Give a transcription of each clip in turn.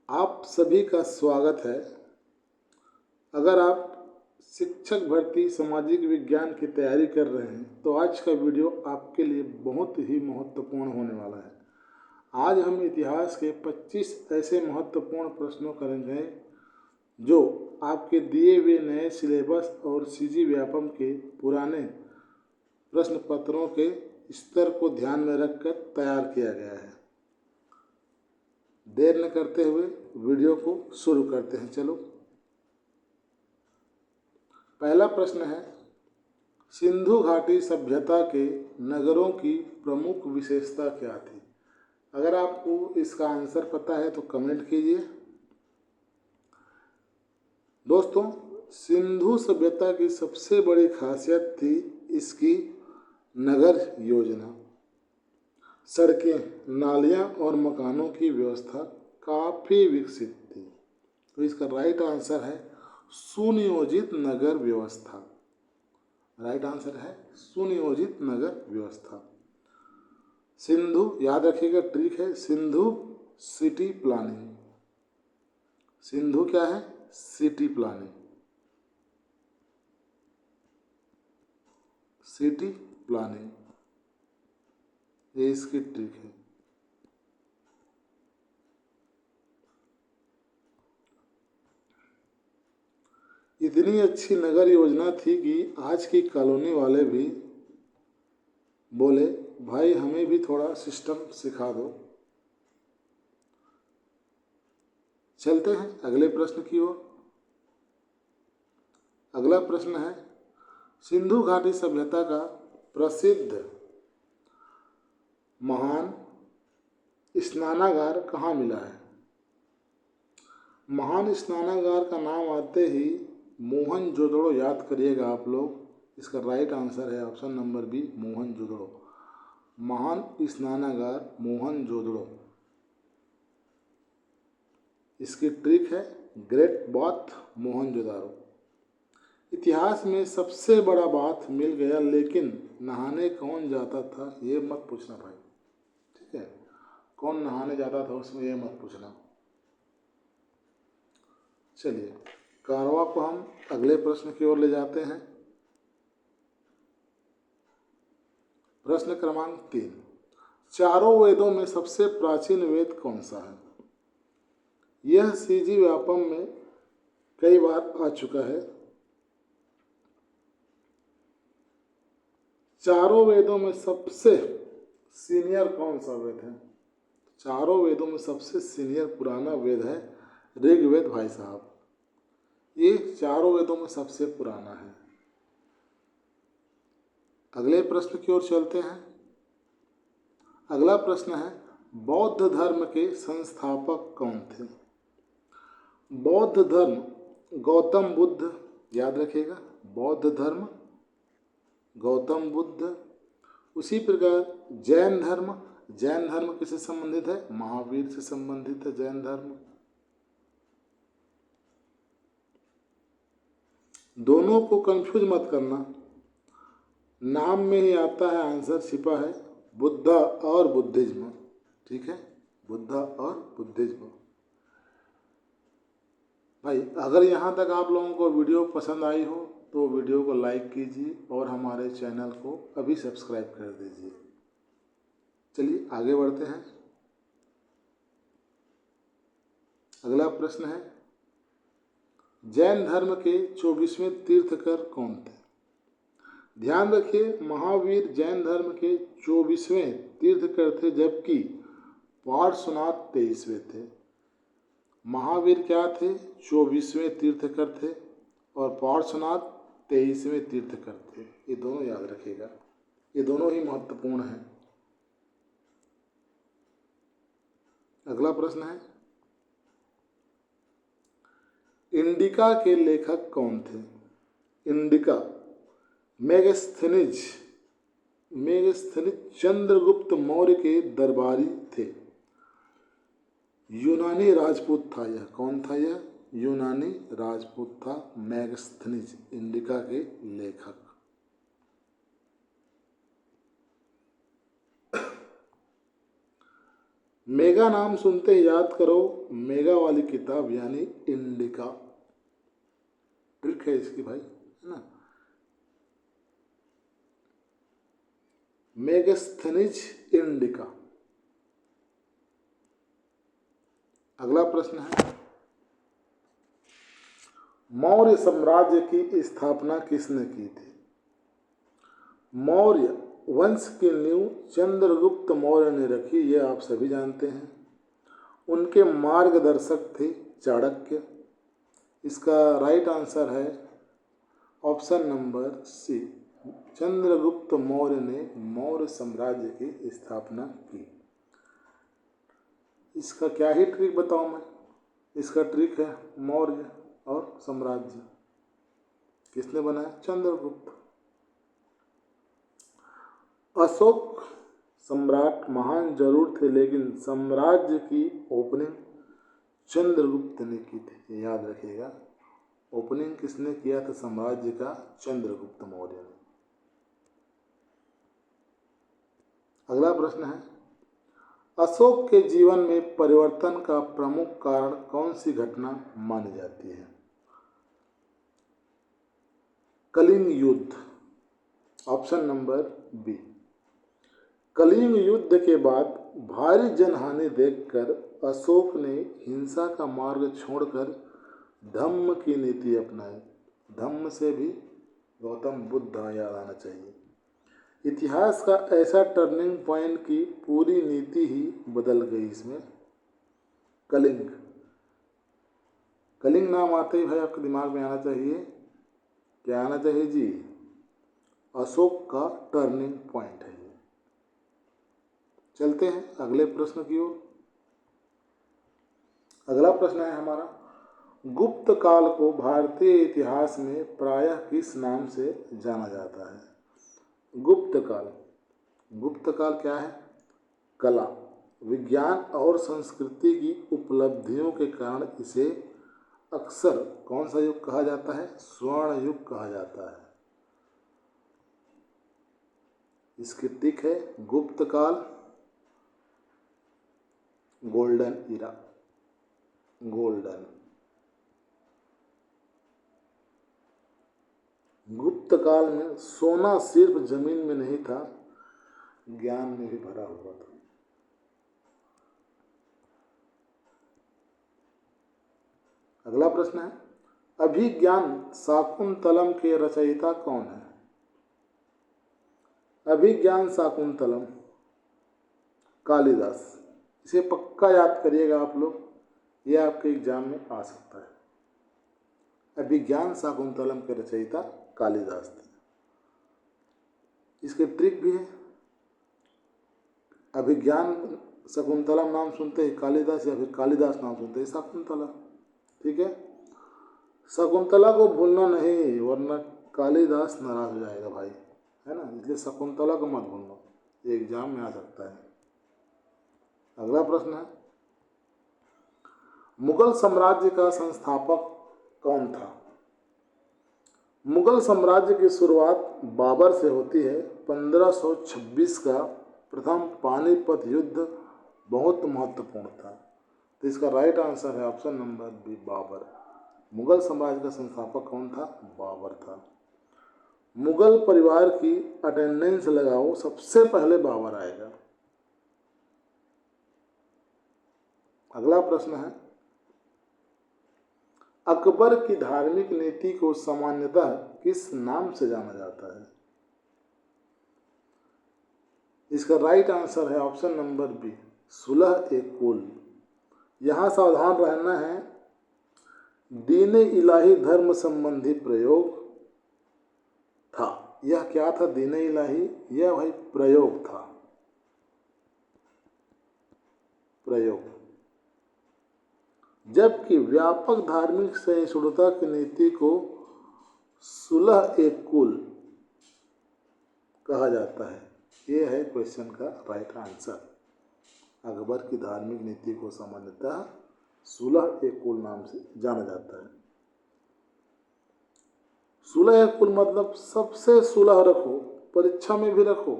आप सभी का स्वागत है। अगर आप शिक्षक भर्ती सामाजिक विज्ञान की तैयारी कर रहे हैं तो आज का वीडियो आपके लिए बहुत ही महत्वपूर्ण होने वाला है। आज हम इतिहास के 25 ऐसे महत्वपूर्ण प्रश्नों करेंगे जो आपके दिए हुए नए सिलेबस और सीजी व्यापम के पुराने प्रश्न पत्रों के स्तर को ध्यान में रखकर तैयार किया गया है। देर न करते हुए वीडियो को शुरू करते हैं। चलो, पहला प्रश्न है, सिंधु घाटी सभ्यता के नगरों की प्रमुख विशेषता क्या थी? अगर आपको इसका आंसर पता है तो कमेंट कीजिए। दोस्तों, सिंधु सभ्यता की सबसे बड़ी खासियत थी इसकी नगर योजना। सड़कें, नालियाँ और मकानों की व्यवस्था काफ़ी विकसित थी। तो इसका राइट आंसर है सुनियोजित नगर व्यवस्था। राइट आंसर है सुनियोजित नगर व्यवस्था। सिंधु, याद रखिएगा, ट्रिक है, सिंधु सिटी प्लानिंग। सिंधु क्या है? City planning. सिटी प्लानिंग, ये इसकी ट्रिक है। इतनी अच्छी नगर योजना थी कि आज की कॉलोनी वाले भी बोले, भाई हमें भी थोड़ा सिस्टम सिखा दो। चलते हैं अगले प्रश्न की ओर। अगला प्रश्न है, सिंधु घाटी सभ्यता का प्रसिद्ध महान स्नानागार कहाँ मिला है? महान स्नानागार का नाम आते ही मोहनजोदड़ो याद करिएगा आप लोग। इसका राइट आंसर है ऑप्शन नंबर बी, मोहनजोदड़ो। महान स्नानागार मोहनजोदड़ो। इसकी ट्रिक है ग्रेट बाथ मोहनजोदारो। इतिहास में सबसे बड़ा बाथ मिल गया, लेकिन नहाने कौन जाता था ये मत पूछना भाई, ठीक है? कौन नहाने जाता था उसमें ये मत पूछना। चलिए, कारवां को हम अगले प्रश्न की ओर ले जाते हैं। प्रश्न क्रमांक 3, चारों वेदों में सबसे प्राचीन वेद कौन सा है? यह सीजी व्यापम में कई बार आ चुका है। चारों वेदों में सबसे सीनियर कौन सा वेद है? चारों वेदों में सबसे सीनियर पुराना वेद है ऋग्वेद भाई साहब। ये चारों वेदों में सबसे पुराना है। अगले प्रश्न की ओर चलते हैं। अगला प्रश्न है, बौद्ध धर्म के संस्थापक कौन थे? बौद्ध धर्म गौतम बुद्ध, याद रखिएगा, बौद्ध धर्म गौतम बुद्ध। उसी प्रकार जैन धर्म, जैन धर्म किससे संबंधित है? महावीर से संबंधित है जैन धर्म। दोनों को कंफ्यूज मत करना, नाम में ही आता है, आंसर छिपा है, बुद्धा और बुद्धिज्म। ठीक है, बुद्धा और बुद्धिज्म। भाई अगर यहाँ तक आप लोगों को वीडियो पसंद आई हो तो वीडियो को लाइक कीजिए और हमारे चैनल को अभी सब्सक्राइब कर दीजिए। चलिए आगे बढ़ते हैं। अगला प्रश्न है, जैन धर्म के 24वें तीर्थकर कौन थे? ध्यान रखिए, महावीर जैन धर्म के 24वें तीर्थकर थे, जबकि पार्श्वनाथ 23वें थे। महावीर क्या थे? 24वें तीर्थकर थे और पार्श्वनाथ 23वें तीर्थकर थे। ये दोनों याद रखिएगा, ये दोनों ही महत्वपूर्ण हैं। अगला प्रश्न है, इंडिका के लेखक कौन थे? इंडिका मेगस्थनीज चंद्रगुप्त मौर्य के दरबारी थे। यूनानी राजपूत था यह। कौन था यह? यूनानी राजपूत था मेगस्थनीज, इंडिका के लेखक। मेगा नाम सुनते ही याद करो मेगा वाली किताब यानी इंडिका। ट्रिक है इसकी भाई, है ना। मेगास्थनीज इंडिका। अगला प्रश्न है, मौर्य साम्राज्य की स्थापना किसने की थी? मौर्य वंश की नींव चंद्रगुप्त मौर्य ने रखी, ये आप सभी जानते हैं। उनके मार्गदर्शक थे चाणक्य। इसका राइट आंसर है option number C, Chandragupta Maurya ने मौर्य साम्राज्य की स्थापना की। इसका क्या ही ट्रिक बताऊं मैं। इसका ट्रिक है मौर्य और साम्राज्य किसने बनाया? चंद्रगुप्त। अशोक सम्राट महान जरूर थे, लेकिन साम्राज्य की ओपनिंग चंद्रगुप्त ने की थी, याद रखिएगा। ओपनिंग किसने किया था साम्राज्य का? चंद्रगुप्त मौर्य ने। अगला प्रश्न है, अशोक के जीवन में परिवर्तन का प्रमुख कारण कौन सी घटना मानी जाती है? कलिंग युद्ध, ऑप्शन नंबर बी। कलिंग युद्ध के बाद भारी जनहानि देखकर अशोक ने हिंसा का मार्ग छोड़कर धम्म की नीति अपनाई। धम्म से भी गौतम बुद्ध याद आना चाहिए। इतिहास का ऐसा टर्निंग पॉइंट की पूरी नीति ही बदल गई इसमें। कलिंग, कलिंग नाम आते ही भाई आपके दिमाग में आना चाहिए, क्या आना चाहिए जी? अशोक का टर्निंग पॉइंट है ये। चलते हैं अगले प्रश्न की ओर। अगला प्रश्न है हमारा, गुप्त काल को भारतीय इतिहास में प्रायः किस नाम से जाना जाता है? गुप्त काल, गुप्त काल क्या है? कला, विज्ञान और संस्कृति की उपलब्धियों के कारण इसे अक्सर कौन सा युग कहा जाता है? स्वर्ण युग कहा जाता है। इसकी टिक है गुप्त काल, गोल्डन इरा, गोल्डन। गुप्त काल में सोना सिर्फ जमीन में नहीं था, ज्ञान में भी भरा हुआ था। अगला प्रश्न है, अभिज्ञान शाकुंतलम के रचयिता कौन है? अभिज्ञान शाकुंतलम कालिदास। इसे पक्का याद करिएगा आप लोग, ये आपके एग्जाम में आ सकता है। अभिज्ञान शाकुंतलम के रचयिता कालिदास थे। इसके ट्रिक भी है, अभिज्ञान शकुंतलम नाम सुनते ही कालिदास, या फिर कालिदास नाम सुनते ही शकुंतला। ठीक है, शकुंतला को भूलना नहीं, वरना कालिदास नाराज हो जाएगा भाई, है ना। इसलिए शकुंतला को मत भूलना, ये एग्जाम में आ सकता है। अगला प्रश्न है, मुगल साम्राज्य का संस्थापक कौन था? मुगल साम्राज्य की शुरुआत बाबर से होती है। 1526 का प्रथम पानीपत युद्ध बहुत महत्वपूर्ण था। तो इसका राइट आंसर है option number B, Babur. Mughal साम्राज्य का संस्थापक कौन था? बाबर था। मुगल परिवार की अटेंडेंस लगाओ, सबसे पहले बाबर आएगा। अगला प्रश्न है, अकबर की धार्मिक नीति को सामान्यतः किस नाम से जाना जाता है? इसका राइट आंसर है ऑप्शन नंबर बी, सुलह ए कुल। यहाँ सावधान रहना है, दीन इलाही धर्म संबंधी प्रयोग था। यह क्या था? दीन इलाही, यह भाई प्रयोग था, प्रयोग। जबकि व्यापक धार्मिक सहिष्णुता की नीति को सुलह ए कुल कहा जाता है। ये है क्वेश्चन का राइट आंसर। अकबर की धार्मिक नीति को सामान्यतः सुलह ए कुल नाम से जाना जाता है। सुलह ए कुल मतलब सबसे सुलह रखो, परीक्षा में भी रखो।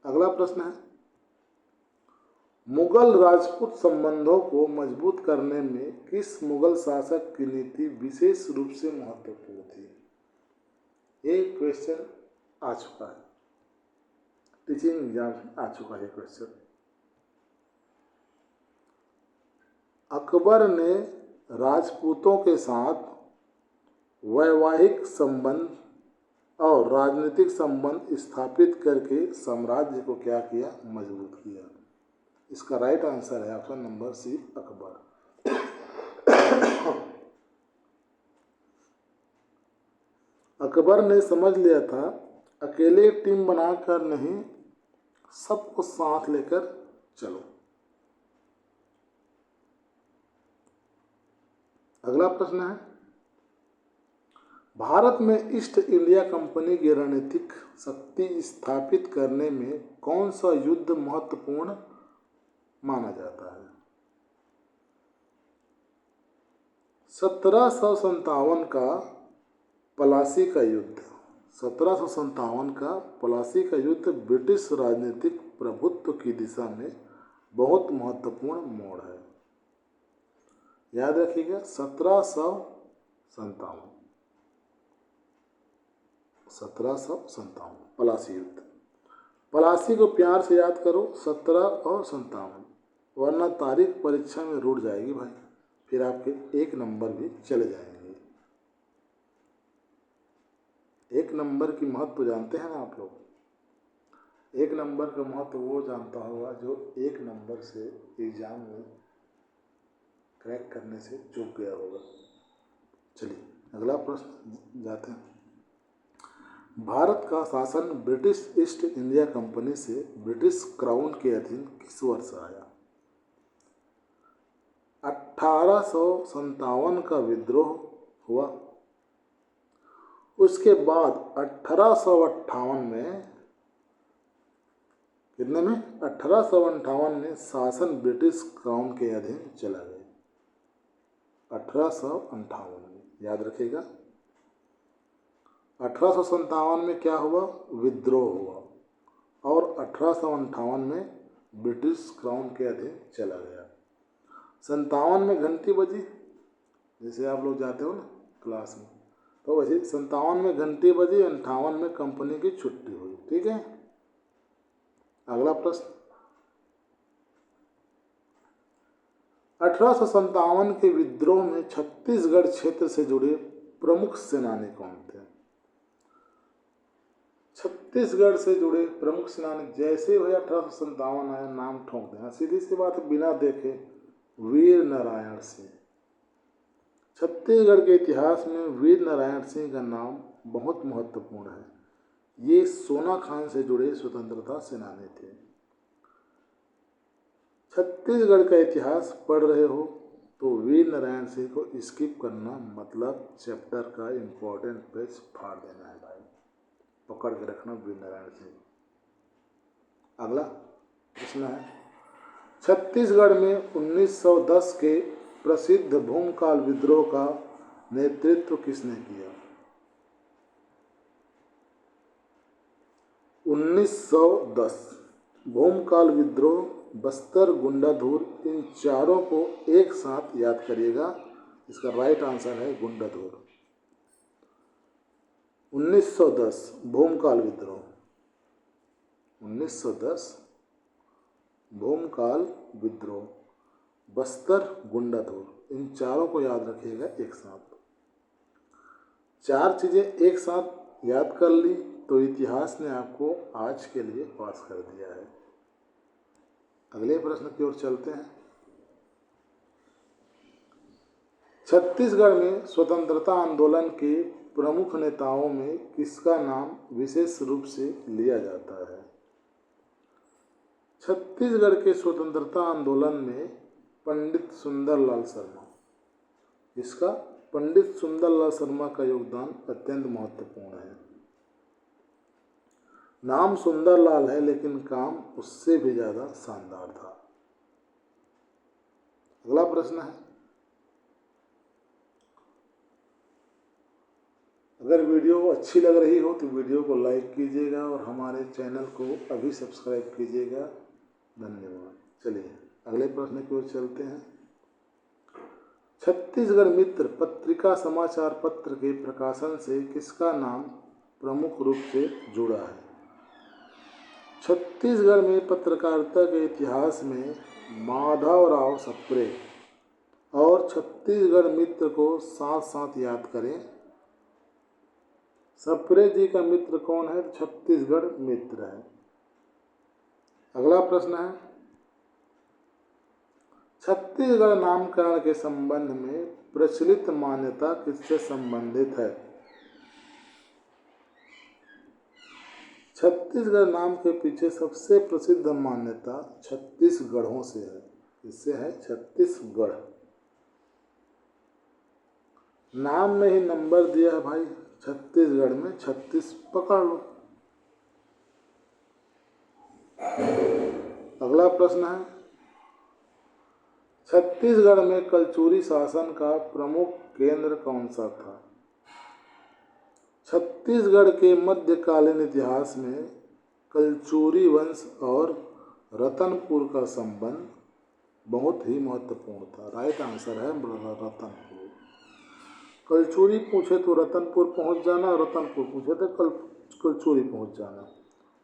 अगला प्रश्न है, मुगल राजपूत संबंधों को मजबूत करने में किस मुगल शासक की नीति विशेष रूप से महत्वपूर्ण थी? ये क्वेश्चन आ चुका है, टीचिंग एग्जाम में आ चुका है क्वेश्चन। अकबर ने राजपूतों के साथ वैवाहिक संबंध और राजनीतिक संबंध स्थापित करके साम्राज्य को क्या किया? मजबूत किया। इसका राइट आंसर है option number C, Akbar. Akbar ने समझ लिया था अकेले टीम बनाकर नहीं, सबको साथ लेकर चलो। अगला प्रश्न है, भारत में ईस्ट इंडिया कंपनी की रणनीतिक शक्ति स्थापित करने में कौन सा युद्ध महत्वपूर्ण माना जाता है? 1757 का प्लासी का युद्ध। 1757 का प्लासी का युद्ध ब्रिटिश राजनीतिक प्रभुत्व की दिशा में बहुत महत्वपूर्ण मोड़ है। याद रखिएगा 1757 प्लासी युद्ध। प्लासी को प्यार से याद करो 17 और 57, वरना तारीख परीक्षा में रूठ जाएगी भाई, फिर आपके 1 नंबर भी चले जाएंगे। 1 नंबर की महत्व जानते हैं ना आप लोग? 1 नंबर का महत्व वो जानता होगा जो 1 नंबर से एग्जाम में क्रैक करने से चूक गया होगा। चलिए अगला प्रश्न जाते हैं। भारत का शासन ब्रिटिश ईस्ट इंडिया कंपनी से ब्रिटिश क्राउन के अधीन किस वर्ष आया? 1857 का विद्रोह हुआ, उसके बाद 1858 में, कितने में? 1858 में शासन ब्रिटिश क्राउन के अधीन चला गया। 1858 में, याद रखिएगा 1857 में क्या हुआ? विद्रोह हुआ, और 1858 में ब्रिटिश क्राउन के अधीन चला गया। 57 में घंटी बजी, जैसे आप लोग जाते हो ना क्लास में, तो वैसे 57 में घंटी बजी, 58 में कंपनी की छुट्टी हुई। ठीक है, अगला प्रश्न, 1857 के विद्रोह में छत्तीसगढ़ क्षेत्र से जुड़े प्रमुख सेनानी कौन थे? छत्तीसगढ़ से जुड़े प्रमुख सेनानी, जैसे भाई 1857 आया नाम ठोक देना, सीधी सी बात है, बिना देखे वीर नारायण सिंह। छत्तीसगढ़ के इतिहास में वीर नारायण सिंह का नाम बहुत महत्वपूर्ण है। ये सोना खान से जुड़े स्वतंत्रता सेनानी थे। छत्तीसगढ़ का इतिहास पढ़ रहे हो तो वीर नारायण सिंह को स्किप करना मतलब चैप्टर का इम्पोर्टेंट पेज फाड़ देना है भाई, पकड़ के रखना वीर नारायण सिंह। अगला प्रश्न है, छत्तीसगढ़ में 1910 के प्रसिद्ध भूमकाल विद्रोह का नेतृत्व किसने किया? 1910 भूमकाल विद्रोह, बस्तर, गुंडाधुर, इन चारों को एक साथ याद करिएगा। इसका राइट आंसर है गुंडाधुर। 1910 भूमकाल विद्रोह, 1910 भूमकाल विद्रोह, बस्तर, गुंडाधुर, इन चारों को याद रखिएगा एक साथ। 4 चीज़ें एक साथ याद कर ली तो इतिहास ने आपको आज के लिए पास कर दिया है। अगले प्रश्न की ओर चलते हैं। छत्तीसगढ़ में स्वतंत्रता आंदोलन के प्रमुख नेताओं में किसका नाम विशेष रूप से लिया जाता है? छत्तीसगढ़ के स्वतंत्रता आंदोलन में पंडित सुंदरलाल शर्मा, इसका पंडित सुंदरलाल शर्मा का योगदान अत्यंत महत्वपूर्ण है। नाम सुंदरलाल है लेकिन काम उससे भी ज़्यादा शानदार था। अगला प्रश्न है, अगर वीडियो अच्छी लग रही हो तो वीडियो को लाइक कीजिएगा और हमारे चैनल को अभी सब्सक्राइब कीजिएगा। धन्यवाद। चलिए अगले प्रश्न की ओर चलते हैं। छत्तीसगढ़ मित्र पत्रिका समाचार पत्र के प्रकाशन से किसका नाम प्रमुख रूप से जुड़ा है? छत्तीसगढ़ में पत्रकारिता के इतिहास में माधवराव सप्रे और छत्तीसगढ़ मित्र को साथ साथ याद करें। सप्रे जी का मित्र कौन है? छत्तीसगढ़ मित्र है। अगला प्रश्न है, छत्तीसगढ़ नामकरण के संबंध में प्रचलित मान्यता किससे संबंधित है? छत्तीसगढ़ नाम के पीछे सबसे प्रसिद्ध मान्यता छत्तीसगढ़ों से है। किससे है? छत्तीसगढ़। नाम में ही नंबर दिया है भाई, छत्तीसगढ़ में 36 पकड़ लो। अगला प्रश्न है, छत्तीसगढ़ में कलचुरी शासन का प्रमुख केंद्र कौन सा था? छत्तीसगढ़ के मध्यकालीन इतिहास में कलचुरी वंश और रतनपुर का संबंध बहुत ही महत्वपूर्ण था। राइट आंसर है रतनपुर। कलचुरी पूछे तो रतनपुर पहुंच जाना, रतनपुर पूछे तो कलचुरी पहुंच जाना।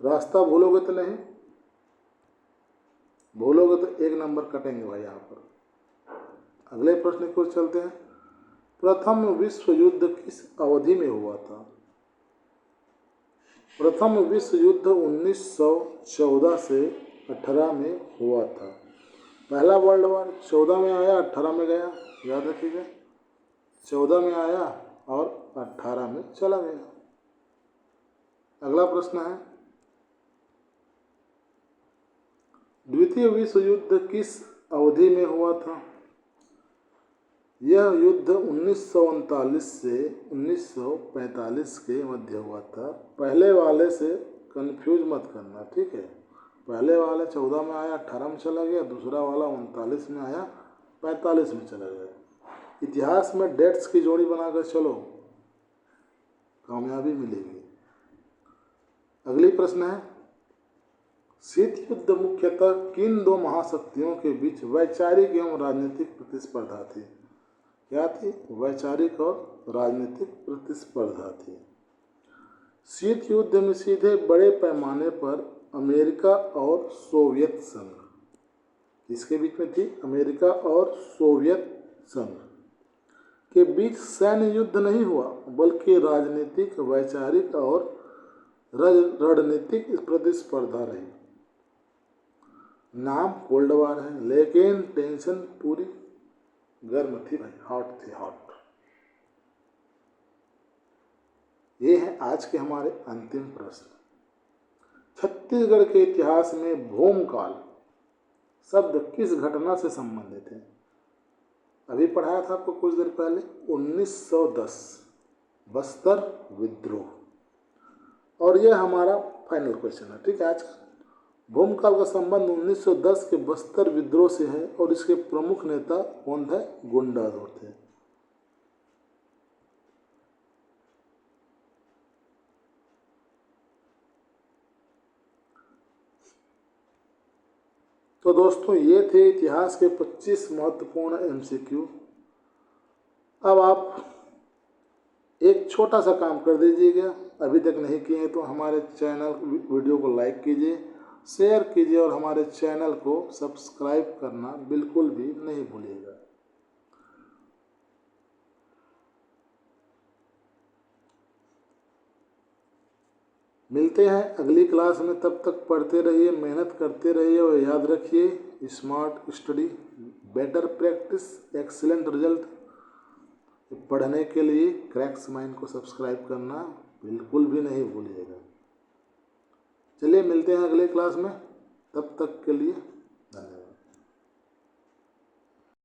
रास्ता भूलोगे तो नहीं, भूलोगे तो 1 नंबर कटेंगे भाई यहाँ पर। अगले प्रश्न की ओर चलते हैं। प्रथम विश्व युद्ध किस अवधि में हुआ था? प्रथम विश्व युद्ध 1914 से 18 में हुआ था। पहला वर्ल्ड वॉर 14 में आया, 18 में गया। याद रखिएगा, 14 में आया और 18 में चला गया। अगला प्रश्न है, द्वितीय विश्व युद्ध किस अवधि में हुआ था? यह युद्ध 1939 से 1945 के मध्य हुआ था। पहले वाले से कंफ्यूज मत करना, ठीक है। पहले वाला 14 में आया, 18 में चला गया। दूसरा वाला 39 में आया, 45 में चला गया। इतिहास में डेट्स की जोड़ी बनाकर चलो, कामयाबी मिलेगी। अगली प्रश्न है, शीत युद्ध मुख्यतः किन 2 महाशक्तियों के बीच वैचारिक एवं राजनीतिक प्रतिस्पर्धा थी? क्या थी? वैचारिक और राजनीतिक प्रतिस्पर्धा थी। शीत युद्ध में सीधे बड़े पैमाने पर अमेरिका और सोवियत संघ, इसके बीच में थी अमेरिका और सोवियत संघ के बीच सैन्य युद्ध नहीं हुआ, बल्कि राजनीतिक, वैचारिक और रणनीतिक प्रतिस्पर्धा रही। नाम कोल्ड वार है, लेकिन टेंशन पूरी गर्म थी भाई, हॉट थी, हॉट। ये है आज के हमारे अंतिम प्रश्न। छत्तीसगढ़ के इतिहास में भूमकाल शब्द किस घटना से संबंधित है? अभी पढ़ाया था आपको कुछ देर पहले, 1910 बस्तर विद्रोह। और यह हमारा फाइनल क्वेश्चन है, ठीक है आज का। भूमकाल का संबंध 1910 के बस्तर विद्रोह से है और इसके प्रमुख नेता कौन थे? गुंडाधुर थे। तो दोस्तों ये थे इतिहास के 25 महत्वपूर्ण MCQ। अब आप एक छोटा सा काम कर दीजिएगा, अभी तक नहीं किए हैं तो हमारे चैनल वीडियो को लाइक कीजिए, शेयर कीजिए और हमारे चैनल को सब्सक्राइब करना बिल्कुल भी नहीं भूलिएगा। मिलते हैं अगली क्लास में, तब तक पढ़ते रहिए, मेहनत करते रहिए और याद रखिए, smart study, better practice, excellent result. पढ़ने के लिए क्रैक्स माइंड को सब्सक्राइब करना बिल्कुल भी नहीं भूलिएगा। चलिए मिलते हैं अगले क्लास में, तब तक के लिए